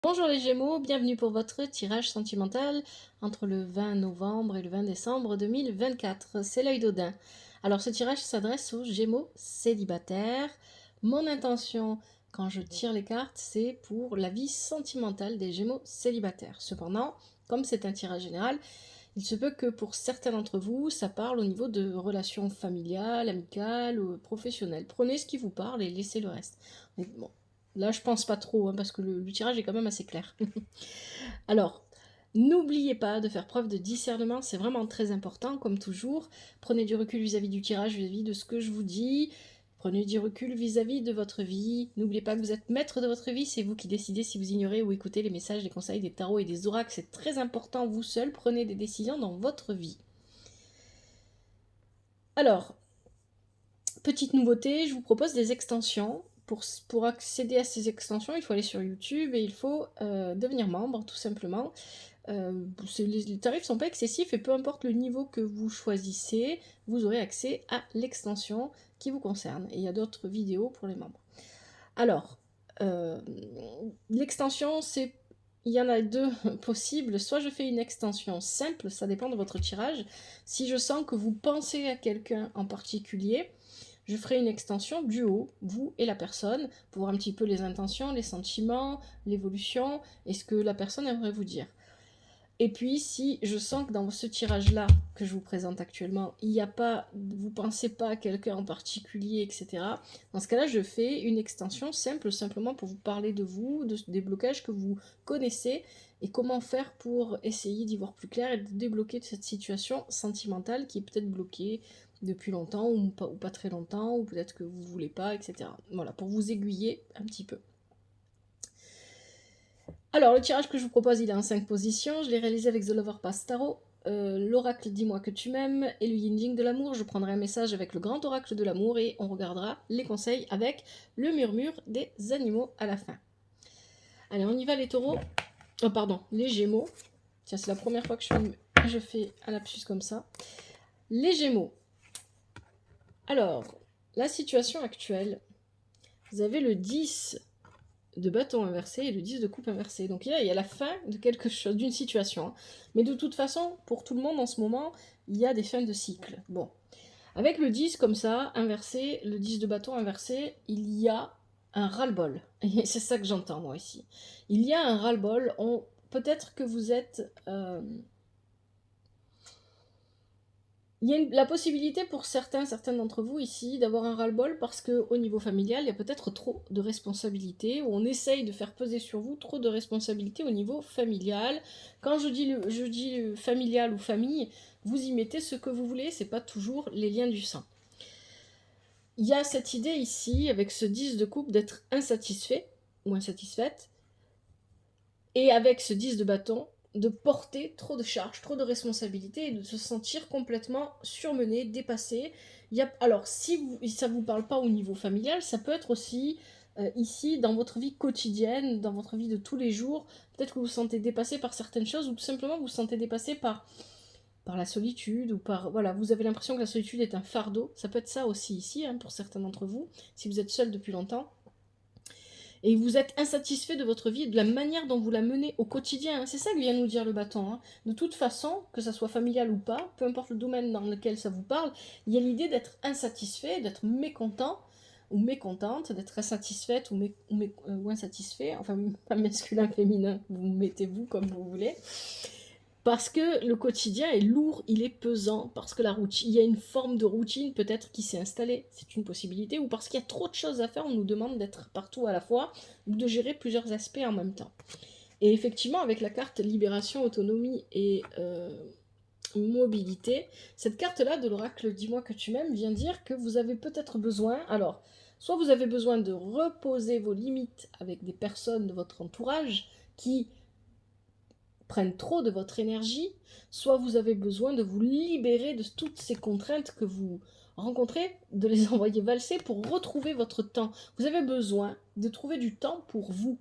Bonjour les Gémeaux, bienvenue pour votre tirage sentimental entre le 20 novembre et le 20 décembre 2024. C'est l'œil d'Odin. Alors ce tirage s'adresse aux Gémeaux célibataires. Mon intention quand je tire les cartes, c'est pour la vie sentimentale des Gémeaux célibataires. Cependant, comme c'est un tirage général, il se peut que pour certains d'entre vous, ça parle au niveau de relations familiales, amicales ou professionnelles. Prenez ce qui vous parle et laissez le reste. Donc, bon, là, je pense pas trop, hein, parce que le tirage est quand même assez clair. Alors, n'oubliez pas de faire preuve de discernement, c'est vraiment très important, comme toujours. Prenez du recul vis-à-vis du tirage, vis-à-vis de ce que je vous dis. Prenez du recul vis-à-vis de votre vie. N'oubliez pas que vous êtes maître de votre vie, c'est vous qui décidez si vous ignorez ou écoutez les messages, les conseils des tarots et des oracles. C'est très important, vous seul, prenez des décisions dans votre vie. Alors, petite nouveauté, je vous propose des extensions. Pour accéder à ces extensions, il faut aller sur YouTube et il faut devenir membre, tout simplement. Les tarifs ne sont pas excessifs et peu importe le niveau que vous choisissez, vous aurez accès à l'extension qui vous concerne. Et il y a d'autres vidéos pour les membres. Alors, l'extension, il y en a deux possibles. Soit je fais une extension simple, ça dépend de votre tirage. Si je sens que vous pensez à quelqu'un en particulier, je ferai une extension duo, vous et la personne, pour voir un petit peu les intentions, les sentiments, l'évolution, et ce que la personne aimerait vous dire. Et puis, si je sens que dans ce tirage-là, que je vous présente actuellement, il n'y a pas, vous ne pensez pas à quelqu'un en particulier, etc., dans ce cas-là, je fais une extension simple, simplement pour vous parler de vous, des blocages que vous connaissez, et comment faire pour essayer d'y voir plus clair et de débloquer cette situation sentimentale qui est peut-être bloquée depuis longtemps, ou pas très longtemps, ou peut-être que vous ne voulez pas, etc. Voilà, pour vous aiguiller un petit peu. Alors, le tirage que je vous propose, il est en 5 positions. Je l'ai réalisé avec The Lover Pass Tarot, l'oracle Dis-moi que tu m'aimes et le Yin Yang de l'amour. Je prendrai un message avec le grand oracle de l'amour et on regardera les conseils avec le murmure des animaux à la fin. Allez, on y va les taureaux. Oh, pardon, les gémeaux. Tiens, c'est la première fois que je fais un lapsus comme ça. Les gémeaux. Alors, la situation actuelle, vous avez le 10 de bâton inversé et le 10 de coupe inversé. Donc il y a la fin de quelque chose, d'une situation. Hein. Mais de toute façon, pour tout le monde en ce moment, il y a des fins de cycle. Bon. Avec le 10 comme ça, inversé, le 10 de bâton inversé, il y a un ras-le-bol. Et c'est ça que j'entends moi ici. Il y a un ras-le-bol. Peut-être que vous êtes... Il y a la possibilité pour certains d'entre vous ici d'avoir un ras-le-bol parce qu'au niveau familial, il y a peut-être trop de responsabilités, ou on essaye de faire peser sur vous trop de responsabilités au niveau familial. Quand je dis familial ou famille, vous y mettez ce que vous voulez, c'est pas toujours les liens du sang. Il y a cette idée ici, avec ce 10 de coupe, d'être insatisfait ou insatisfaite, et avec ce 10 de bâton, de porter trop de charges, trop de responsabilités et de se sentir complètement surmené, dépassé. Alors, si ça ne vous parle pas au niveau familial, ça peut être aussi ici, dans votre vie quotidienne, dans votre vie de tous les jours. Peut-être que vous vous sentez dépassé par certaines choses ou tout simplement vous vous sentez dépassé par la solitude ou par... Voilà, vous avez l'impression que la solitude est un fardeau. Ça peut être ça aussi ici, hein, pour certains d'entre vous, si vous êtes seul depuis longtemps. Et vous êtes insatisfait de votre vie et de la manière dont vous la menez au quotidien. C'est ça que vient nous dire le bâton. Hein. De toute façon, que ça soit familial ou pas, peu importe le domaine dans lequel ça vous parle, il y a l'idée d'être insatisfait, d'être mécontent ou mécontente, d'être insatisfaite ou insatisfait, enfin pas masculin, féminin, vous mettez-vous comme vous voulez. Parce que le quotidien est lourd, il est pesant, parce que il y a une forme de routine peut-être qui s'est installée, c'est une possibilité, ou parce qu'il y a trop de choses à faire, on nous demande d'être partout à la fois, ou de gérer plusieurs aspects en même temps. Et effectivement, avec la carte libération, autonomie et mobilité, cette carte-là de l'oracle Dis-moi que tu m'aimes vient dire que vous avez peut-être besoin, alors, soit vous avez besoin de reposer vos limites avec des personnes de votre entourage qui prennent trop de votre énergie, soit vous avez besoin de vous libérer de toutes ces contraintes que vous rencontrez, de les envoyer valser pour retrouver votre temps. Vous avez besoin de trouver du temps pour vous.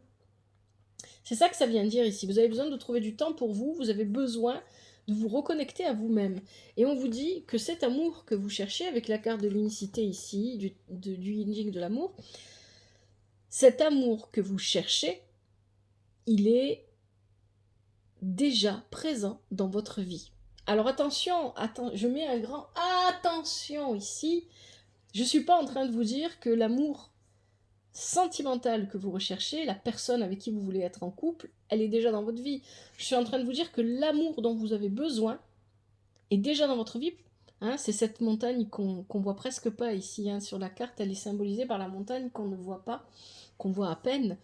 C'est ça que ça vient dire ici. Vous avez besoin de trouver du temps pour vous, vous avez besoin de vous reconnecter à vous-même. Et on vous dit que cet amour que vous cherchez, avec la carte de l'unicité ici, du yin de l'amour, cet amour que vous cherchez, il est déjà présent dans votre vie. Alors attention, je mets un grand attention ici. Je ne suis pas en train de vous dire que l'amour sentimental que vous recherchez, la personne avec qui vous voulez être en couple, elle est déjà dans votre vie. Je suis en train de vous dire que l'amour dont vous avez besoin est déjà dans votre vie. Hein, c'est cette montagne qu'on voit presque pas ici. Hein, sur la carte, elle est symbolisée par la montagne qu'on ne voit pas, qu'on voit à peine.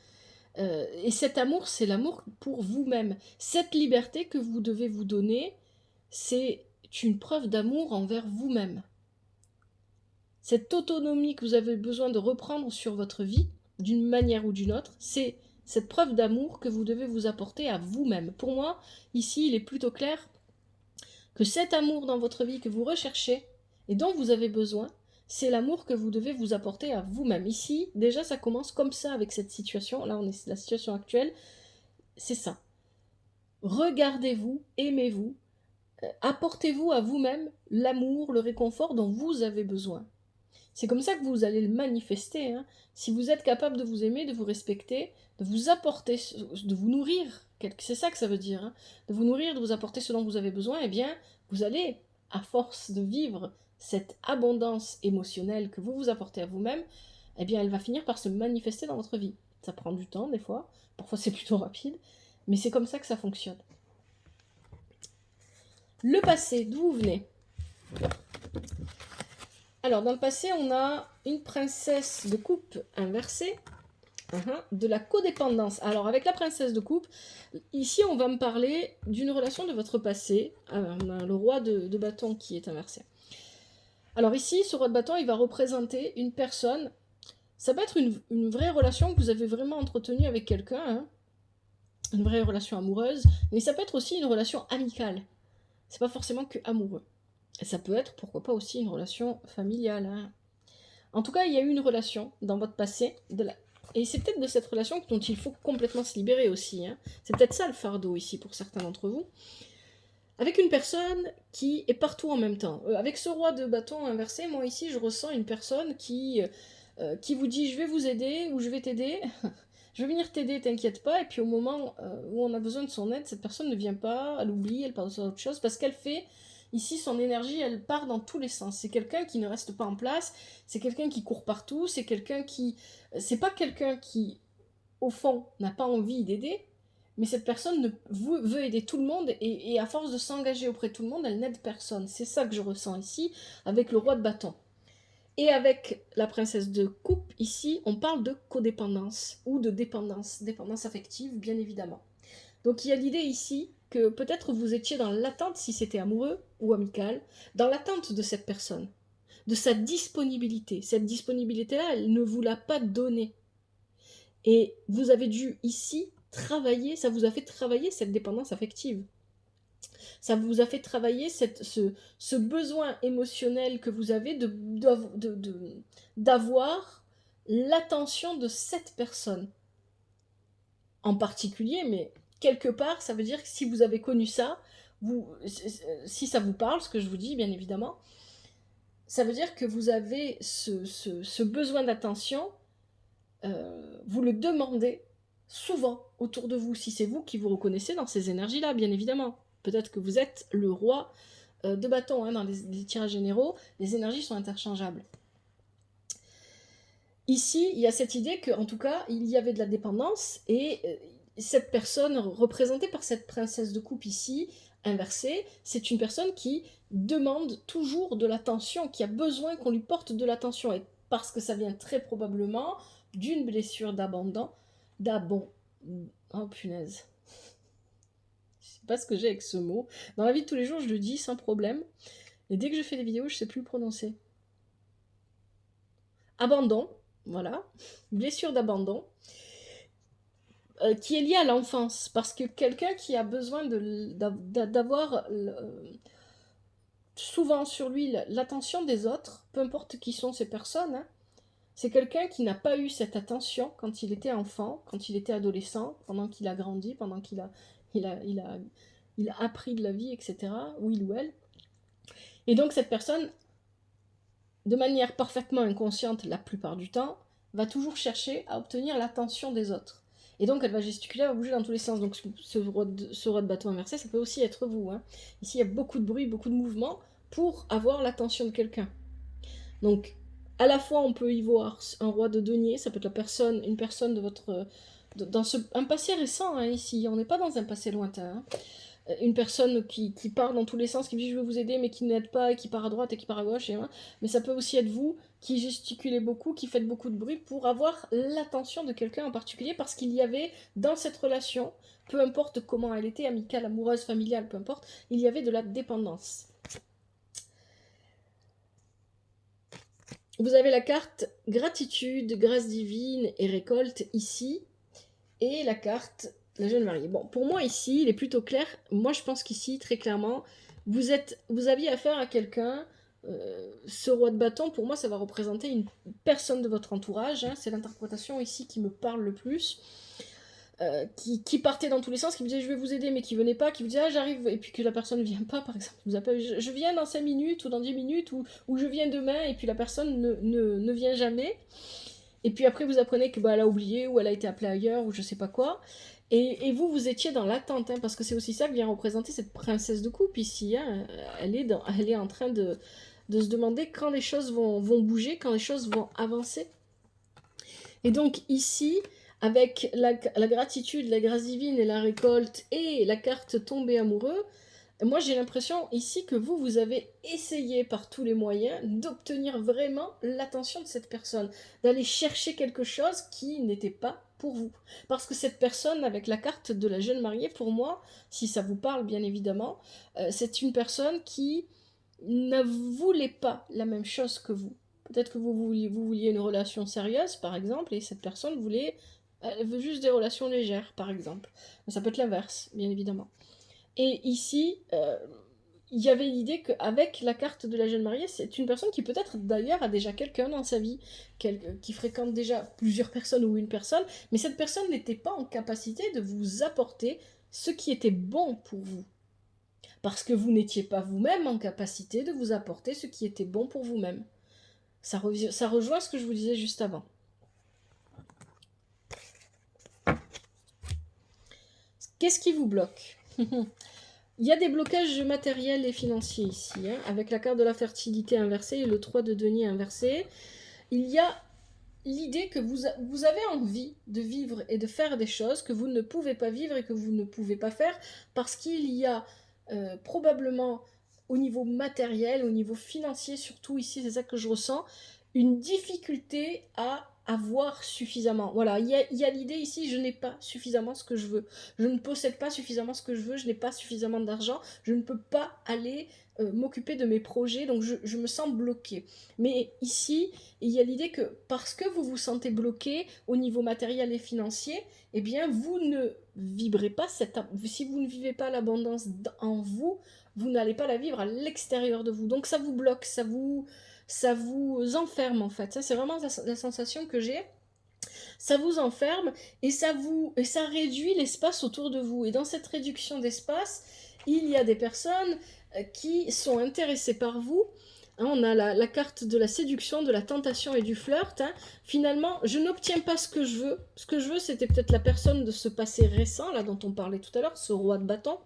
Et cet amour, c'est l'amour pour vous-même. Cette liberté que vous devez vous donner, c'est une preuve d'amour envers vous-même. Cette autonomie que vous avez besoin de reprendre sur votre vie, d'une manière ou d'une autre, c'est cette preuve d'amour que vous devez vous apporter à vous-même. Pour moi, ici, il est plutôt clair que cet amour dans votre vie que vous recherchez et dont vous avez besoin, c'est l'amour que vous devez vous apporter à vous-même. Ici, déjà, ça commence comme ça avec cette situation. Là, on est la situation actuelle. C'est ça. Regardez-vous, aimez-vous, apportez-vous à vous-même l'amour, le réconfort dont vous avez besoin. C'est comme ça que vous allez le manifester. Hein. Si vous êtes capable de vous aimer, de vous respecter, de vous apporter, de vous nourrir, c'est ça que ça veut dire, hein, de vous nourrir, de vous apporter ce dont vous avez besoin, eh bien, vous allez, à force de vivre cette abondance émotionnelle que vous vous apportez à vous-même, eh bien, elle va finir par se manifester dans votre vie. Ça prend du temps, des fois. Parfois, c'est plutôt rapide. Mais c'est comme ça que ça fonctionne. Le passé, d'où vous venez ? Alors, dans le passé, on a une princesse de coupe inversée, de la codépendance. Alors, avec la princesse de coupe, ici, on va me parler d'une relation de votre passé. Alors, on a le roi de bâton qui est inversé. Alors ici, ce roi de bâton, il va représenter une personne. Ça peut être une vraie relation que vous avez vraiment entretenue avec quelqu'un, hein, une vraie relation amoureuse, mais ça peut être aussi une relation amicale. C'est pas forcément que amoureux. Et ça peut être, pourquoi pas, aussi une relation familiale. Hein. En tout cas, il y a eu une relation dans votre passé, et c'est peut-être de cette relation dont il faut complètement se libérer aussi. Hein. C'est peut-être ça le fardeau ici pour certains d'entre vous. Avec une personne qui est partout en même temps. Avec ce roi de bâton inversé, moi ici, je ressens une personne qui vous dit « je vais vous aider » ou « je vais t'aider ». Je vais venir t'aider, t'inquiète pas. Et puis au moment où on a besoin de son aide, cette personne ne vient pas, elle oublie, elle passe à autre chose, parce qu'elle fait, ici, son énergie, elle part dans tous les sens. C'est quelqu'un qui ne reste pas en place, c'est quelqu'un qui court partout, c'est quelqu'un qui... C'est pas quelqu'un qui, au fond, n'a pas envie d'aider, mais cette personne veut aider tout le monde, et à force de s'engager auprès de tout le monde, elle n'aide personne. C'est ça que je ressens ici, avec le roi de bâton. Et avec la princesse de coupe, ici, on parle de codépendance, ou de dépendance affective, bien évidemment. Donc il y a l'idée ici que peut-être vous étiez dans l'attente, si c'était amoureux ou amical, dans l'attente de cette personne, de sa disponibilité. Cette disponibilité-là, elle ne vous l'a pas donnée. Et vous avez dû ici travailler, ça vous a fait travailler cette dépendance affective. Ça vous a fait travailler ce besoin émotionnel que vous avez d'avoir l'attention de cette personne en particulier, mais quelque part, ça veut dire que si vous avez connu ça, si ça vous parle, ce que je vous dis, bien évidemment, ça veut dire que vous avez ce besoin d'attention, vous le demandez souvent autour de vous, si c'est vous qui vous reconnaissez dans ces énergies-là, bien évidemment. Peut-être que vous êtes le roi de bâton, hein, dans les tirages généraux, les énergies sont interchangeables. Ici, il y a cette idée qu'en tout cas, il y avait de la dépendance, et cette personne représentée par cette princesse de coupe ici, inversée, c'est une personne qui demande toujours de l'attention, qui a besoin qu'on lui porte de l'attention, et parce que ça vient très probablement d'une blessure oh punaise. Je sais pas ce que j'ai avec ce mot. Dans la vie de tous les jours, je le dis sans problème, et dès que je fais des vidéos, je sais plus le prononcer. Abandon, voilà, blessure d'abandon, qui est liée à l'enfance, parce que quelqu'un qui a besoin d'avoir souvent sur lui l'attention des autres, peu importe qui sont ces personnes, hein, c'est quelqu'un qui n'a pas eu cette attention quand il était enfant, quand il était adolescent, pendant qu'il a grandi, pendant qu'il a appris de la vie, etc., ou il ou elle. Et donc cette personne, de manière parfaitement inconsciente la plupart du temps, va toujours chercher à obtenir l'attention des autres. Et donc elle va gesticuler, elle va bouger dans tous les sens. Donc ce roi de bâton inversé, ça peut aussi être vous. Hein. Ici, il y a beaucoup de bruit, beaucoup de mouvement pour avoir l'attention de quelqu'un. Donc, à la fois, on peut y voir un roi de denier, ça peut être une personne de votre... un passé récent, hein, ici, on n'est pas dans un passé lointain. Hein. Une personne qui part dans tous les sens, qui dit je veux vous aider, mais qui n'aide pas, et qui part à droite et qui part à gauche. Mais ça peut aussi être vous qui gesticulez beaucoup, qui faites beaucoup de bruit pour avoir l'attention de quelqu'un en particulier, parce qu'il y avait dans cette relation, peu importe comment elle était, amicale, amoureuse, familiale, peu importe, il y avait de la dépendance. Vous avez la carte gratitude, grâce divine et récolte ici, et la carte la jeune mariée. Bon, pour moi ici, il est plutôt clair. Moi, je pense qu'ici, très clairement, vous aviez affaire à quelqu'un. Ce roi de bâton, pour moi, ça va représenter une personne de votre entourage. Hein, c'est l'interprétation ici qui me parle le plus. Qui partait dans tous les sens, qui vous disait je vais vous aider mais qui venait pas, qui vous disait ah j'arrive et puis que la personne ne vient pas par exemple, vous appelle je viens dans 5 minutes ou dans 10 minutes ou je viens demain et puis la personne ne vient jamais et puis après vous apprenez que elle a oublié ou elle a été appelée ailleurs ou je sais pas quoi et vous étiez dans l'attente hein, parce que c'est aussi ça que vient représenter cette princesse de coupe ici hein, elle est en train de se demander quand les choses vont bouger, quand les choses vont avancer et donc ici avec la gratitude, la grâce divine et la récolte et la carte tombée amoureux, moi j'ai l'impression ici que vous avez essayé par tous les moyens d'obtenir vraiment l'attention de cette personne, d'aller chercher quelque chose qui n'était pas pour vous. Parce que cette personne avec la carte de la jeune mariée, pour moi, si ça vous parle bien évidemment, c'est une personne qui ne voulait pas la même chose que vous. Peut-être que vous vouliez une relation sérieuse, par exemple, et cette personne elle veut juste des relations légères, par exemple. Mais ça peut être l'inverse, bien évidemment. Et ici, il y avait l'idée qu'avec la carte de la jeune mariée, c'est une personne qui peut-être d'ailleurs a déjà quelqu'un dans sa vie, qui fréquente déjà plusieurs personnes ou une personne, mais cette personne n'était pas en capacité de vous apporter ce qui était bon pour vous. Parce que vous n'étiez pas vous-même en capacité de vous apporter ce qui était bon pour vous-même. Ça rejoint ce que je vous disais juste avant. Qu'est-ce qui vous bloque? Il y a des blocages matériels et financiers ici, hein, avec la carte de la fertilité inversée et le 3 de denier inversé. Il y a l'idée que vous avez envie de vivre et de faire des choses que vous ne pouvez pas vivre et que vous ne pouvez pas faire parce qu'il y a probablement au niveau matériel, au niveau financier surtout ici, c'est ça que je ressens, une difficulté à avoir suffisamment. Voilà, il y a l'idée ici, je n'ai pas suffisamment ce que je veux. Je ne possède pas suffisamment ce que je veux, je n'ai pas suffisamment d'argent, je ne peux pas aller m'occuper de mes projets, donc je me sens bloquée. Mais ici, il y a l'idée que parce que vous vous sentez bloqué au niveau matériel et financier, eh bien, vous ne vibrez pas si vous ne vivez pas l'abondance en vous, vous n'allez pas la vivre à l'extérieur de vous. Donc ça vous bloque, ça vous enferme en fait. Ça, c'est vraiment la sensation que j'ai. Ça vous enferme et ça réduit l'espace autour de vous. Et dans cette réduction d'espace, il y a des personnes qui sont intéressées par vous. Hein, on a la carte de la séduction, de la tentation et du flirt. Hein. Finalement, je n'obtiens pas ce que je veux. Ce que je veux, c'était peut-être la personne de ce passé récent, là dont on parlait tout à l'heure, ce roi de bâton.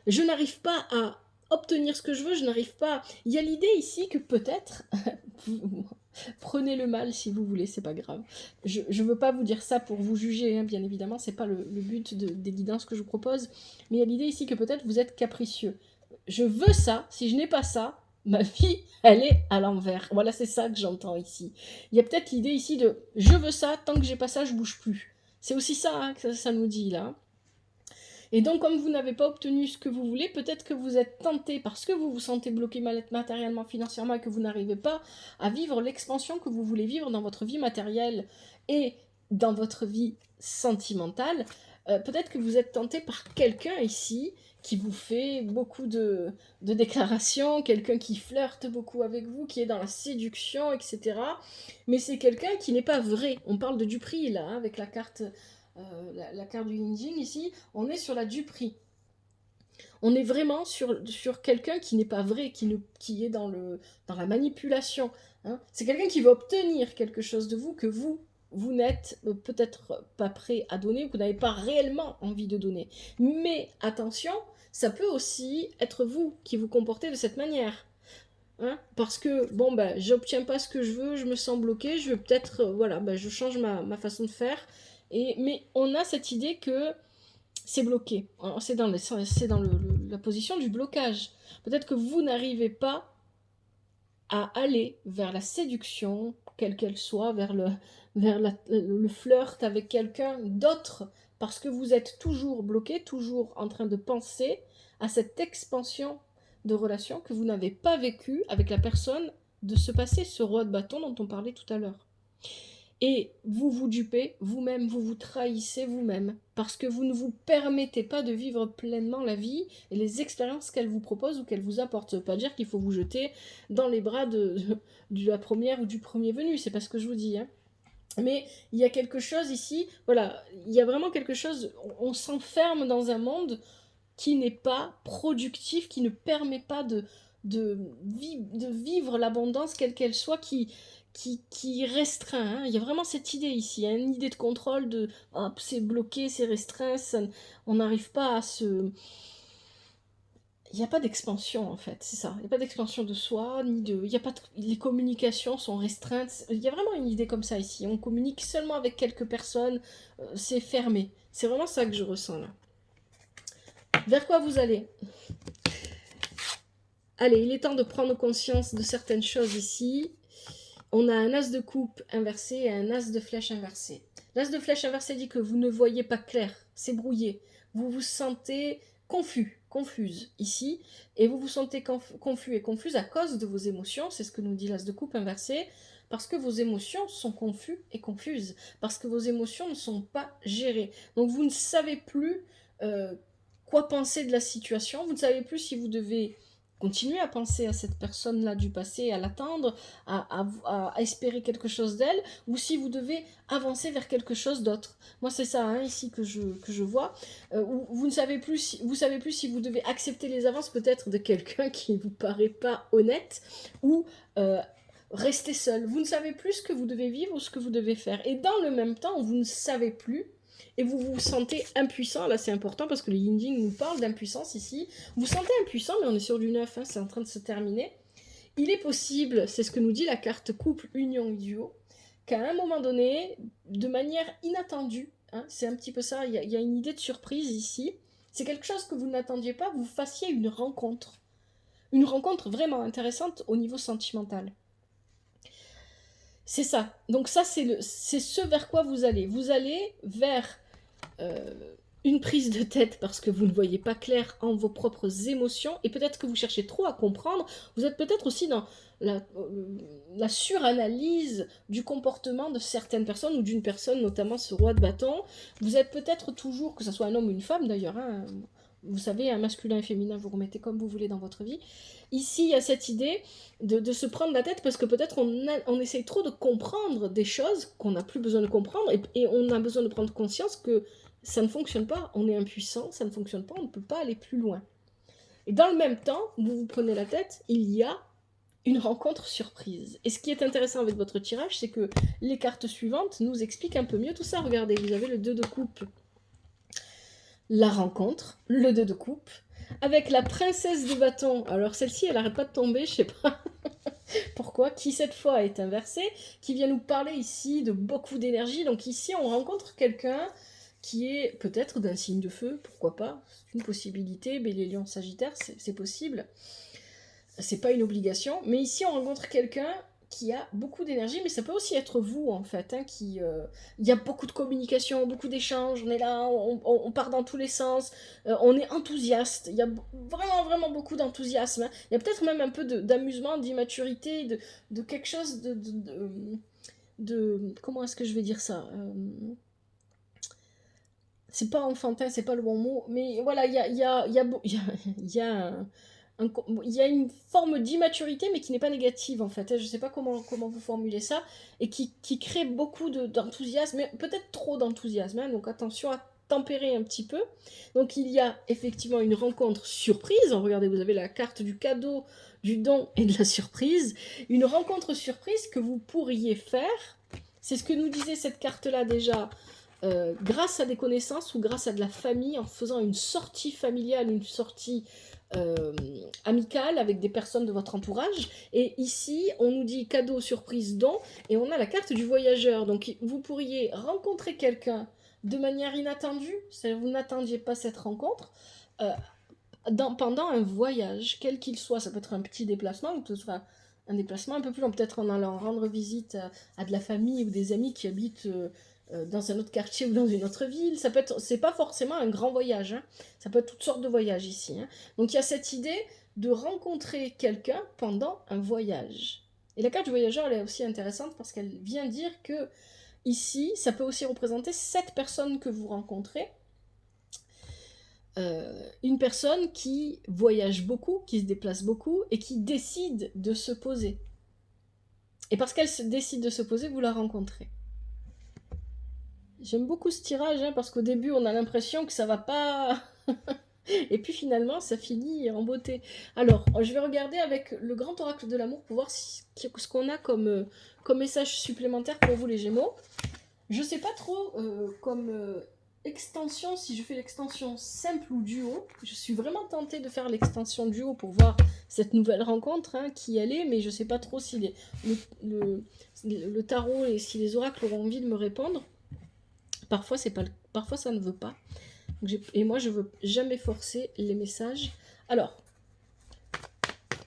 Je n'arrive pas à obtenir ce que je veux, je n'arrive pas... Il y a l'idée ici que peut-être... Prenez le mal si vous voulez, c'est pas grave. Je ne veux pas vous dire ça pour vous juger, hein, bien évidemment, c'est pas le but des guidances que je vous propose, mais il y a l'idée ici que peut-être vous êtes capricieux. Je veux ça, si je n'ai pas ça, ma vie, elle est à l'envers. Voilà, c'est ça que j'entends ici. Il y a peut-être l'idée ici de je veux ça, tant que j'ai pas ça, je bouge plus. C'est aussi ça hein, que ça nous dit là. Et donc, comme vous n'avez pas obtenu ce que vous voulez, peut-être que vous êtes tenté parce que vous vous sentez bloqué matériellement, financièrement, et que vous n'arrivez pas à vivre l'expansion que vous voulez vivre dans votre vie matérielle et dans votre vie sentimentale. Peut-être que vous êtes tenté par quelqu'un ici qui vous fait beaucoup de déclarations, quelqu'un qui flirte beaucoup avec vous, qui est dans la séduction, etc. Mais c'est quelqu'un qui n'est pas vrai. On parle de Dupree, là, hein, avec la carte... la carte du Yin Jing ici, on est sur la duperie. On est vraiment sur quelqu'un qui n'est pas vrai, qui est dans la manipulation. Hein. C'est quelqu'un qui veut obtenir quelque chose de vous que vous vous n'êtes peut-être pas prêt à donner, vous n'avez pas réellement envie de donner. Mais attention, ça peut aussi être vous qui vous comportez de cette manière. Hein, parce que, bon, ben, j'obtiens pas ce que je veux, je me sens bloqué, je veux peut-être, voilà, ben, je change ma façon de faire. Mais on a cette idée que c'est bloqué. C'est dans la position du blocage. Peut-être que vous n'arrivez pas à aller vers la séduction, quelle qu'elle soit, vers le flirt avec quelqu'un d'autre, parce que vous êtes toujours bloqué, toujours en train de penser à cette expansion de relation que vous n'avez pas vécue avec la personne de se passer ce roi de bâton dont on parlait tout à l'heure. Et vous vous dupez vous-même, vous vous trahissez vous-même, parce que vous ne vous permettez pas de vivre pleinement la vie et les expériences qu'elle vous propose ou qu'elle vous apporte. Ça veut pas dire qu'il faut vous jeter dans les bras de la première ou du premier venu, c'est pas ce que je vous dis. Hein. Mais il y a quelque chose ici, voilà, il y a vraiment quelque chose, on s'enferme dans un monde qui n'est pas productif, qui ne permet pas de vivre l'abondance quelle qu'elle soit, qui restreint. Hein. Il y a vraiment cette idée ici, hein, une idée de contrôle, de hop, c'est bloqué, c'est restreint, on n'arrive pas à se... Il n'y a pas d'expansion en fait, c'est ça. Il n'y a pas d'expansion de soi, ni de... Il y a pas les communications sont restreintes. Il y a vraiment une idée comme ça ici. On communique seulement avec quelques personnes, c'est fermé. C'est vraiment ça que je ressens là. Vers quoi vous allez ? Allez, il est temps de prendre conscience de certaines choses ici. On a un as de coupe inversé et un as de flèche inversé. L'as de flèche inversé dit que vous ne voyez pas clair, c'est brouillé. Vous vous sentez confuse ici, et vous vous sentez confus et confuse à cause de vos émotions, c'est ce que nous dit l'as de coupe inversé, parce que vos émotions sont confuses et confuses, parce que vos émotions ne sont pas gérées. Donc vous ne savez plus quoi penser de la situation, vous ne savez plus si vous devez continuer à penser à cette personne-là du passé, à l'attendre, à espérer quelque chose d'elle, ou si vous devez avancer vers quelque chose d'autre. Moi, c'est ça hein, ici que je vois. Vous ne savez plus si vous devez accepter les avances peut-être de quelqu'un qui ne vous paraît pas honnête, ou rester seul. Vous ne savez plus ce que vous devez vivre ou ce que vous devez faire. Et dans le même temps, vous ne savez plus et vous vous sentez impuissant, là c'est important parce que le yin nous parle d'impuissance ici, vous vous sentez impuissant mais on est sur du 9, hein, c'est en train de se terminer. Il est possible, c'est ce que nous dit la carte couple union duo, qu'à un moment donné, de manière inattendue, hein, c'est un petit peu ça, il y a une idée de surprise ici, c'est quelque chose que vous n'attendiez pas, vous fassiez une rencontre vraiment intéressante au niveau sentimental. C'est ça. Donc ça, c'est ce vers quoi vous allez. Vous allez vers une prise de tête parce que vous ne voyez pas clair en vos propres émotions et peut-être que vous cherchez trop à comprendre. Vous êtes peut-être aussi dans la suranalyse du comportement de certaines personnes ou d'une personne, notamment ce roi de bâton. Vous êtes peut-être toujours, que ce soit un homme ou une femme d'ailleurs, hein, vous savez, un masculin et féminin, vous remettez comme vous voulez dans votre vie. Ici, il y a cette idée de se prendre la tête parce que peut-être on essaye trop de comprendre des choses qu'on n'a plus besoin de comprendre et on a besoin de prendre conscience que ça ne fonctionne pas, on est impuissant, ça ne fonctionne pas, on ne peut pas aller plus loin. Et dans le même temps, vous vous prenez la tête, il y a une rencontre surprise. Et ce qui est intéressant avec votre tirage, c'est que les cartes suivantes nous expliquent un peu mieux tout ça. Regardez, vous avez le 2 de coupe, la rencontre, le 2 de coupe, avec la princesse de bâton. Alors celle-ci, elle n'arrête pas de tomber, je sais pas pourquoi, qui cette fois est inversée, qui vient nous parler ici de beaucoup d'énergie. Donc ici, on rencontre quelqu'un qui est peut-être d'un signe de feu, pourquoi pas, c'est une possibilité, Bélier, Lion, Sagittaire, c'est possible, c'est pas une obligation, mais ici on rencontre quelqu'un qui a beaucoup d'énergie, mais ça peut aussi être vous en fait, hein, il y a beaucoup de communication, beaucoup d'échanges, on est là, on part dans tous les sens, on est enthousiaste, il y a vraiment beaucoup d'enthousiasme, hein. Il y a peut-être même un peu d'amusement, d'immaturité, de quelque chose de comment est-ce que je vais dire ça, c'est pas enfantin, c'est pas le bon mot, mais voilà, il y a une forme d'immaturité, mais qui n'est pas négative en fait. Je sais pas comment vous formulez ça, et qui crée beaucoup d'enthousiasme, mais peut-être trop d'enthousiasme, hein, donc attention à tempérer un petit peu. Donc il y a effectivement une rencontre surprise. Regardez, vous avez la carte du cadeau, du don et de la surprise. Une rencontre surprise que vous pourriez faire C'est ce que nous disait cette carte-là déjà. Grâce à des connaissances ou grâce à de la famille, en faisant une sortie familiale, une sortie amicale avec des personnes de votre entourage. Et ici, on nous dit cadeau, surprise, don, et on a la carte du voyageur. Donc vous pourriez rencontrer quelqu'un de manière inattendue, c'est-à-dire vous n'attendiez pas cette rencontre, pendant un voyage, quel qu'il soit. Ça peut être un petit déplacement, ou ce soit un déplacement un peu plus long, peut-être en allant rendre visite à de la famille ou des amis qui habitent dans un autre quartier ou dans une autre ville. Ça peut être, c'est pas forcément un grand voyage, hein. Ça peut être toutes sortes de voyages ici, hein. Donc il y a cette idée de rencontrer quelqu'un pendant un voyage. Et la carte du voyageur, elle est aussi intéressante parce qu'elle vient dire que ici, ça peut aussi représenter 7 personnes que vous rencontrez. Une personne qui voyage beaucoup, qui se déplace beaucoup et qui décide de se poser. Et parce qu'elle décide de se poser, vous la rencontrez. J'aime beaucoup ce tirage, hein, parce qu'au début, on a l'impression que ça va pas... Et puis finalement, ça finit en beauté. Alors, je vais regarder avec le grand oracle de l'amour pour voir ce qu'on a comme message supplémentaire pour vous les Gémeaux. Je sais pas trop comme extension, si je fais l'extension simple ou duo. Je suis vraiment tentée de faire l'extension duo pour voir cette nouvelle rencontre, hein, qui elle est, mais je sais pas trop si le tarot et si les oracles auront envie de me répondre. Parfois, parfois ça ne veut pas. Et moi, je veux jamais forcer les messages. Alors,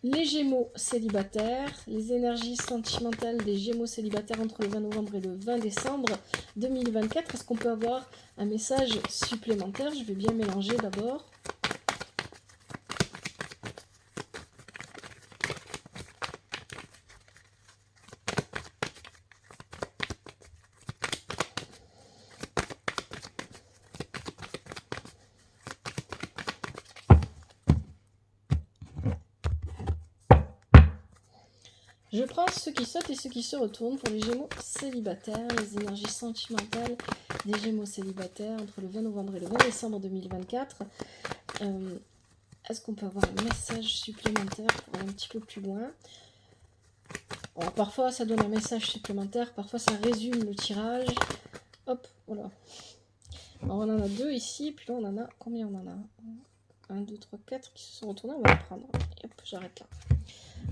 les Gémeaux célibataires, les énergies sentimentales des Gémeaux célibataires entre le 20 novembre et le 20 décembre 2024. Est-ce qu'on peut avoir un message supplémentaire? Je vais bien mélanger d'abord. Je prends ceux qui sautent et ceux qui se retournent pour les Gémeaux célibataires, les énergies sentimentales des Gémeaux célibataires entre le 20 novembre et le 20 décembre 2024. Est-ce qu'on peut avoir un message supplémentaire pour aller un petit peu plus loin? Alors, parfois ça donne un message supplémentaire, parfois ça résume le tirage. Hop, voilà. Alors on en a 2 ici, puis là on en a... Combien on en a? 1, 2, 3, 4 qui se sont retournés, on va les prendre. Et hop, j'arrête là.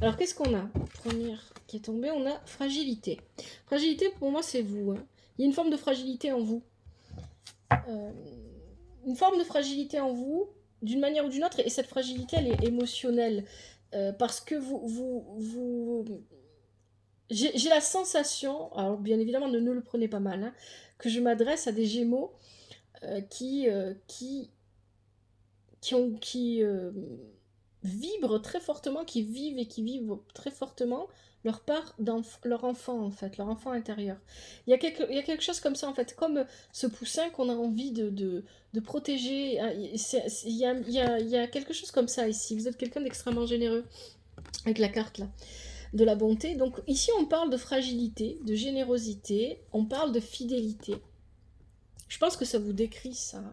Alors, qu'est-ce qu'on a? Première qui est tombée, on a fragilité. Fragilité, pour moi, c'est vous, hein. Il y a une forme de fragilité en vous. Une forme de fragilité en vous, d'une manière ou d'une autre, et cette fragilité, elle est émotionnelle. Parce que j'ai la sensation, alors bien évidemment, ne le prenez pas mal, hein, que je m'adresse à des Gémeaux qui vibrent très fortement, qui vivent très fortement leur part leur enfant, en fait, leur enfant intérieur. Il y a quelque chose comme ça, en fait, comme ce poussin qu'on a envie de protéger. Il y a quelque chose comme ça ici. Vous êtes quelqu'un d'extrêmement généreux avec la carte là, de la bonté. Donc ici, on parle de fragilité, de générosité, on parle de fidélité. Je pense que ça vous décrit ça.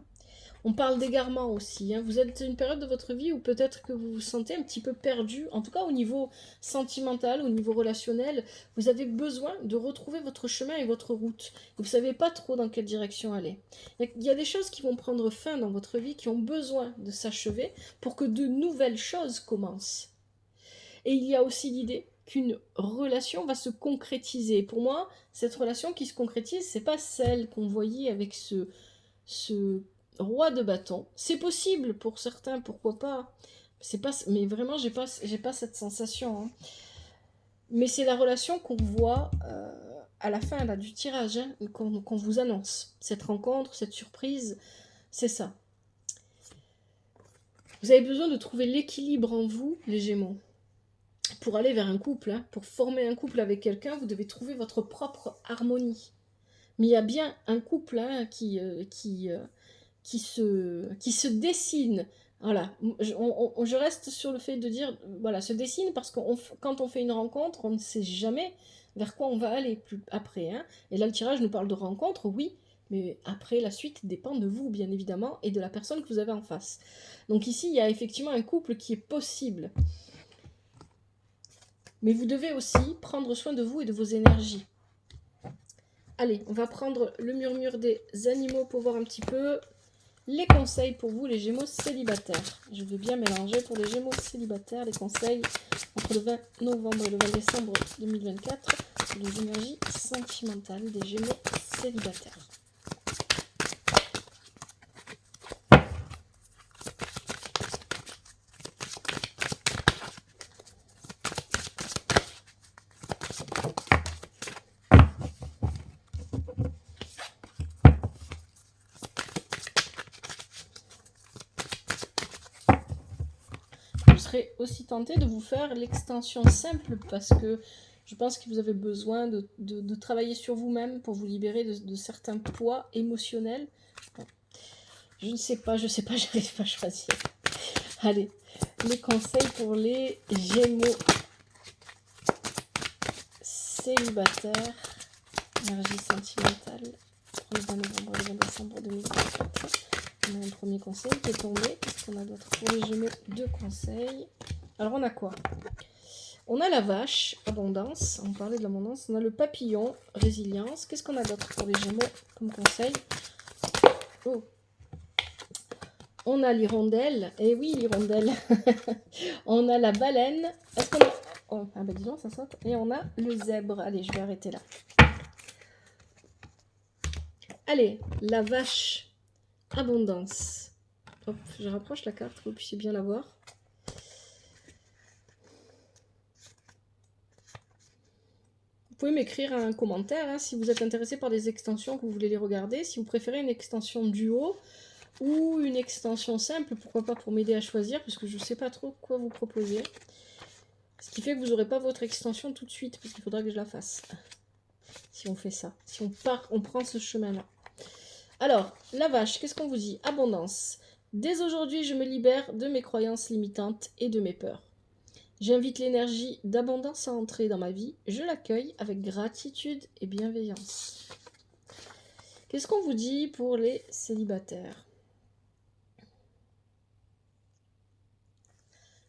On parle d'égarement aussi, hein. Vous êtes une période de votre vie où peut-être que vous vous sentez un petit peu perdu, en tout cas au niveau sentimental, au niveau relationnel. Vous avez besoin de retrouver votre chemin et votre route. Vous ne savez pas trop dans quelle direction aller. Il y a des choses qui vont prendre fin dans votre vie, qui ont besoin de s'achever pour que de nouvelles choses commencent. Et il y a aussi l'idée qu'une relation va se concrétiser. Pour moi, cette relation qui se concrétise, c'est pas celle qu'on voyait avec ce roi de bâton. C'est possible pour certains, pourquoi pas. Mais vraiment, j'ai pas cette sensation, hein. Mais c'est la relation qu'on voit à la fin là, du tirage, hein, qu'on vous annonce. Cette rencontre, cette surprise, c'est ça. Vous avez besoin de trouver l'équilibre en vous, les Gémeaux. Pour aller vers un couple, hein, pour former un couple avec quelqu'un, vous devez trouver votre propre harmonie. Mais il y a bien un couple, hein, qui se dessine. Voilà, je reste sur le fait de dire, voilà, se dessine parce que quand on fait une rencontre, on ne sait jamais vers quoi on va aller après, hein. Et là, le tirage nous parle de rencontre, oui, mais après, la suite dépend de vous, bien évidemment, et de la personne que vous avez en face. Donc ici, il y a effectivement un couple qui est possible. Mais vous devez aussi prendre soin de vous et de vos énergies. Allez, on va prendre le murmure des animaux pour voir un petit peu les conseils pour vous, les Gémeaux célibataires. Je vais bien mélanger pour les Gémeaux célibataires, les conseils entre le 20 novembre et le 20 décembre 2024, les énergies sentimentales des Gémeaux célibataires. Aussi tenté de vous faire l'extension simple parce que je pense que vous avez besoin de travailler sur vous-même pour vous libérer de certains poids émotionnels. Bon. Je ne sais pas, j'arrive pas à choisir. Allez, les conseils pour les Gémeaux célibataires, énergie sentimentale, le 20 novembre et le 20 décembre 2024. On a un premier conseil qui est tombé. Qu'est-ce qu'on a d'autre pour les Gémeaux? 2 conseils. Alors on a quoi? On a la vache, abondance, on parlait de l'abondance. On a le papillon, résilience. Qu'est-ce qu'on a d'autre pour les Gémeaux comme conseil? Oh. On a l'hirondelle. Eh oui, l'hirondelle. On a la baleine. Est-ce qu'on a... Oh, ah bah disons, ça saute. Et on a le zèbre. Allez, je vais arrêter là. Allez, la vache, abondance. Hop, je rapproche la carte pour que vous puissiez bien la voir. Vous pouvez m'écrire un commentaire hein, si vous êtes intéressé par des extensions, que vous voulez les regarder. Si vous préférez une extension duo ou une extension simple, pourquoi pas pour m'aider à choisir, parce que je ne sais pas trop quoi vous proposer. Ce qui fait que vous n'aurez pas votre extension tout de suite, parce qu'il faudra que je la fasse. Si on fait ça, si on prend ce chemin-là. Alors, la vache, qu'est-ce qu'on vous dit? Abondance. Dès aujourd'hui, je me libère de mes croyances limitantes et de mes peurs. J'invite l'énergie d'abondance à entrer dans ma vie. Je l'accueille avec gratitude et bienveillance. Qu'est-ce qu'on vous dit pour les célibataires?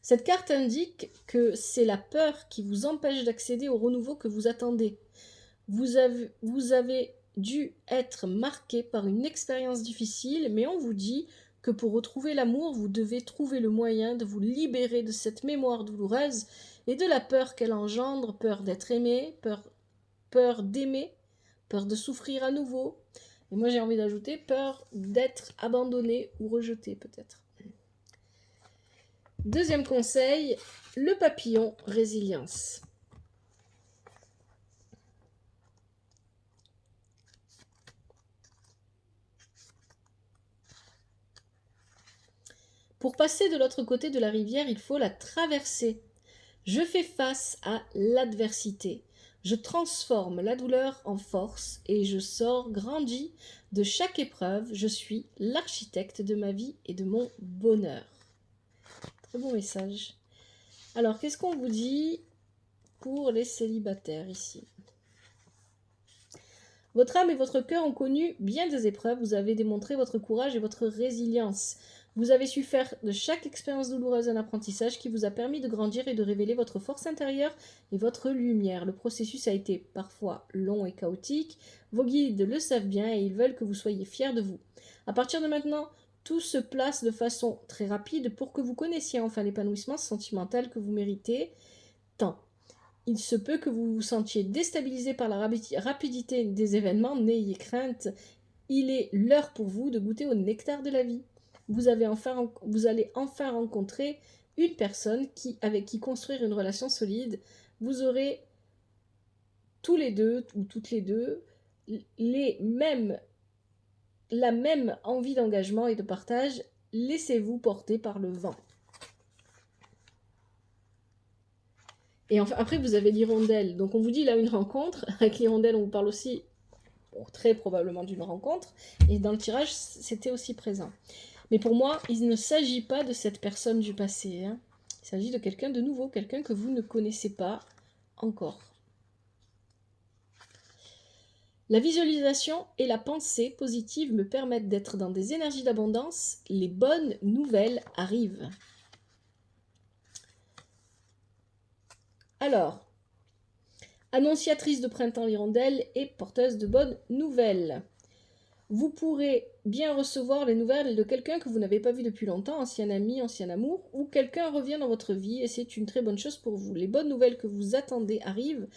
Cette carte indique que c'est la peur qui vous empêche d'accéder au renouveau que vous attendez. Vous avez dû être marqué par une expérience difficile, mais on vous dit que pour retrouver l'amour, vous devez trouver le moyen de vous libérer de cette mémoire douloureuse et de la peur qu'elle engendre, peur d'être aimé, peur d'aimer, peur de souffrir à nouveau. Et moi j'ai envie d'ajouter peur d'être abandonné ou rejeté peut-être. Deuxième conseil, le papillon, résilience. Pour passer de l'autre côté de la rivière, il faut la traverser. Je fais face à l'adversité. Je transforme la douleur en force et je sors grandi de chaque épreuve. Je suis l'architecte de ma vie et de mon bonheur. Très bon message. Alors, qu'est-ce qu'on vous dit pour les célibataires ici? Votre âme et votre cœur ont connu bien des épreuves. Vous avez démontré votre courage et votre résilience. Vous avez su faire de chaque expérience douloureuse un apprentissage qui vous a permis de grandir et de révéler votre force intérieure et votre lumière. Le processus a été parfois long et chaotique. Vos guides le savent bien et ils veulent que vous soyez fiers de vous. À partir de maintenant, tout se place de façon très rapide pour que vous connaissiez enfin l'épanouissement sentimental que vous méritez tant. Il se peut que vous vous sentiez déstabilisé par la rapidité des événements, n'ayez crainte. Il est l'heure pour vous de goûter au nectar de la vie. Vous allez enfin rencontrer une personne avec qui construire une relation solide. Vous aurez tous les deux ou toutes les deux la même envie d'engagement et de partage. Laissez-vous porter par le vent. Et enfin, après, vous avez l'hirondelle. Donc, on vous dit là une rencontre. Avec l'hirondelle, on vous parle aussi, très probablement, d'une rencontre. Et dans le tirage, c'était aussi présent. Mais pour moi, il ne s'agit pas de cette personne du passé. Hein. Il s'agit de quelqu'un de nouveau, quelqu'un que vous ne connaissez pas encore. La visualisation et la pensée positive me permettent d'être dans des énergies d'abondance. Les bonnes nouvelles arrivent. Alors, Annonciatrice de printemps l'hirondelle et porteuse de bonnes nouvelles. Vous pourrez bien recevoir les nouvelles de quelqu'un que vous n'avez pas vu depuis longtemps, ancien ami, ancien amour, ou quelqu'un revient dans votre vie et c'est une très bonne chose pour vous. Les bonnes nouvelles que vous attendez arrivent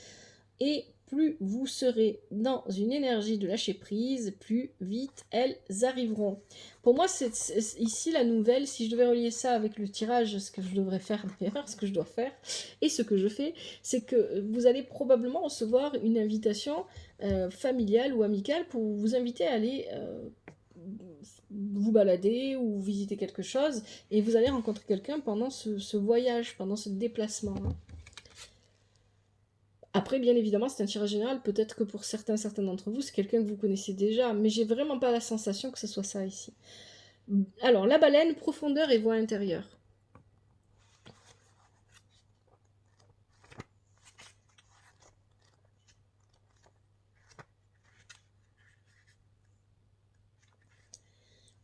et plus vous serez dans une énergie de lâcher prise, plus vite elles arriveront. Pour moi, c'est ici la nouvelle, si je devais relier ça avec le tirage, ce que je devrais faire d'ailleurs, ce que je dois faire, et ce que je fais, c'est que vous allez probablement recevoir une invitation familiale ou amicale pour vous inviter à aller vous balader ou visiter quelque chose, et vous allez rencontrer quelqu'un pendant ce voyage, pendant ce déplacement. Hein. Après, bien évidemment, c'est un tirage général. Peut-être que pour certains d'entre vous, c'est quelqu'un que vous connaissez déjà, mais j'ai vraiment pas la sensation que ce soit ça ici. Alors, la baleine, profondeur et voie intérieure.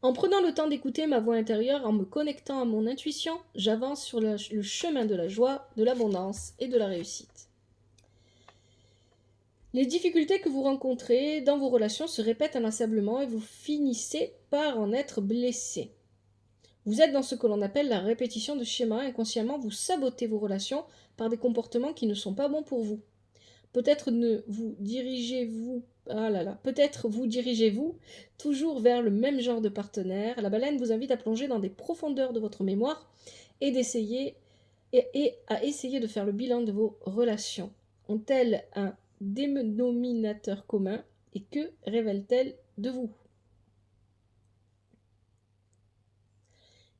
En prenant le temps d'écouter ma voix intérieure, en me connectant à mon intuition, j'avance sur le chemin de la joie, de l'abondance et de la réussite. Les difficultés que vous rencontrez dans vos relations se répètent inlassablement et vous finissez par en être blessé. Vous êtes dans ce que l'on appelle la répétition de schémas. Inconsciemment, vous sabotez vos relations par des comportements qui ne sont pas bons pour vous. Peut-être vous dirigez-vous toujours vers le même genre de partenaire. La baleine vous invite à plonger dans des profondeurs de votre mémoire et à essayer de faire le bilan de vos relations. Ont-elles un dénominateur commun et que révèlent-elles de vous?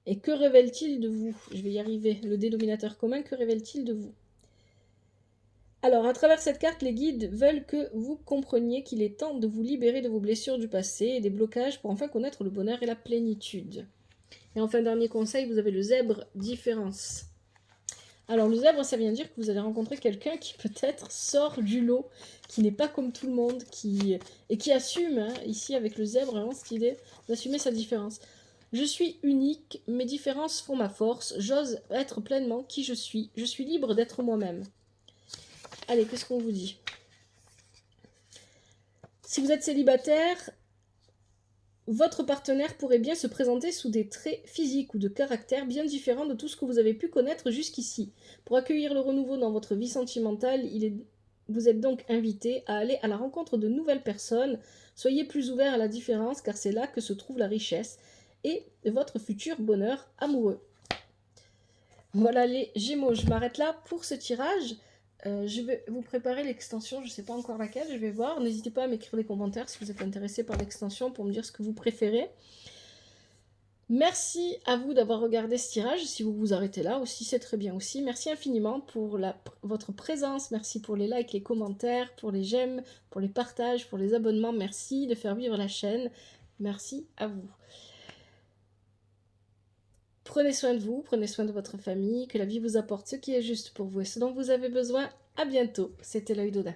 Et que révèle-t-il de vous? Je vais y arriver. Le dénominateur commun, que révèle-t-il de vous? Alors, à travers cette carte, les guides veulent que vous compreniez qu'il est temps de vous libérer de vos blessures du passé et des blocages pour enfin connaître le bonheur et la plénitude. Et enfin, dernier conseil, vous avez le zèbre différence. Alors, le zèbre, ça vient dire que vous allez rencontrer quelqu'un qui peut-être sort du lot, qui n'est pas comme tout le monde, et qui assume, hein, ici avec le zèbre, vraiment cette idée d'assumer sa différence. Je suis unique, mes différences font ma force, j'ose être pleinement qui je suis libre d'être moi-même. Allez, qu'est-ce qu'on vous dit? Si vous êtes célibataire, votre partenaire pourrait bien se présenter sous des traits physiques ou de caractère bien différents de tout ce que vous avez pu connaître jusqu'ici. Pour accueillir le renouveau dans votre vie sentimentale, vous êtes donc invité à aller à la rencontre de nouvelles personnes. Soyez plus ouvert à la différence car c'est là que se trouve la richesse et votre futur bonheur amoureux. Voilà les Gémeaux, je m'arrête là pour ce tirage. Je vais vous préparer l'extension, je ne sais pas encore laquelle, je vais voir. N'hésitez pas à m'écrire des commentaires si vous êtes intéressé par l'extension pour me dire ce que vous préférez. Merci à vous d'avoir regardé ce tirage. Si vous vous arrêtez là aussi, c'est très bien aussi. Merci infiniment pour votre présence. Merci pour les likes, les commentaires, pour les j'aime, pour les partages, pour les abonnements. Merci de faire vivre la chaîne. Merci à vous. Prenez soin de vous, prenez soin de votre famille, que la vie vous apporte ce qui est juste pour vous et ce dont vous avez besoin. À bientôt, c'était l'œil d'Oda.